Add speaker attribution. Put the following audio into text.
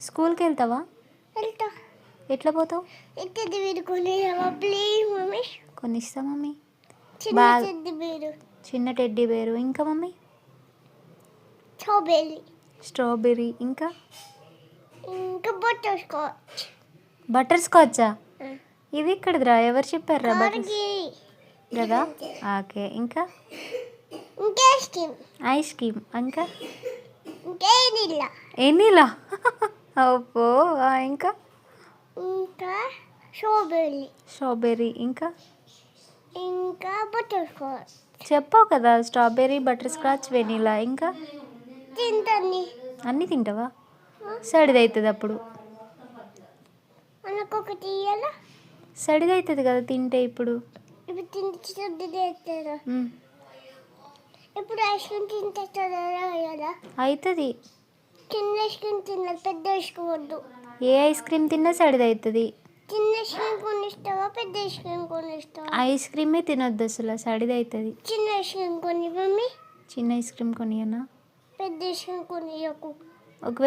Speaker 1: స్కూల్కి వెళ్తావా?
Speaker 2: వెళ్తా.
Speaker 1: ఎట్లా పోతావు?
Speaker 2: ఇద్దరు వీడు కొనేవా ప్లీజ్ మమ్మీ?
Speaker 1: కొనిస్తా మమ్మీ.
Speaker 2: చిన్న
Speaker 1: బాగా
Speaker 2: చెద్ది వీడు.
Speaker 1: చిన్న టెడ్డీ బేరు. ఇంకా మమ్మీ?
Speaker 2: స్ట్రాబెర్రీ.
Speaker 1: స్ట్రాబెర్రీ. ఇంకా
Speaker 2: ఇంకా బటర్ స్కాచ్.
Speaker 1: బటర్ స్కాచా? ఇది ఇక్కడదిరా, ఎవరు చెప్పారా? బటర్ కదా. ఓకే. ఇంకా
Speaker 2: ఇంకా ఐస్ క్రీమ్.
Speaker 1: Ice cream. ఇంకా
Speaker 2: ఇంకా వెనిల్లా.
Speaker 1: ఎనీలా. ఓపో. ఇంకా
Speaker 2: ఇంకా స్ట్రాబెర్రీ.
Speaker 1: స్ట్రాబెర్రీ. ఇంకా
Speaker 2: ఇంకా బటర్ స్కాచ్.
Speaker 1: చెప్పావు కదా, స్ట్రాబెర్రీ, బటర్ స్కాచ్, వెనీలా. ఇంకా
Speaker 2: తింటాన్ని.
Speaker 1: అన్నీ తింటావా? సడిదవుతుంది అప్పుడు.
Speaker 2: మనకొకటి ఇయ్యాలా?
Speaker 1: సడిదవుతుంది కదా తింటే. ఇప్పుడు
Speaker 2: ఇప్పుడు తింటే చెడ్డది అవుతుందా? ఇప్పుడు ఐస్ క్రీమ్ తింటే చెడ్డదా అయ్యాలా?
Speaker 1: అవుతుంది.
Speaker 2: చిన్న ఐస్ క్రీమ్ తినాలి, పెద్ద ఐస్ క్రీమ్ వద్దు.
Speaker 1: ఏ ఐస్ క్రీమ్ తిన్నా సడిదవుతుంది.
Speaker 2: చిన్న ఐస్ క్రీమ్ కొనిస్తావా, పెద్ద ఐస్ క్రీమ్ కొనిస్తావా?
Speaker 1: ఐస్ క్రీమే తినొద్దు అసలు, సడిదవుతుంది.
Speaker 2: చిన్న ఐస్ క్రీమ్ కొని మమ్మీ.
Speaker 1: చిన్న ఐస్ క్రీమ్ కొనియనా?
Speaker 2: పెద్ద ఐస్ క్రీమ్ కొనియకు.
Speaker 1: ఒకవేళ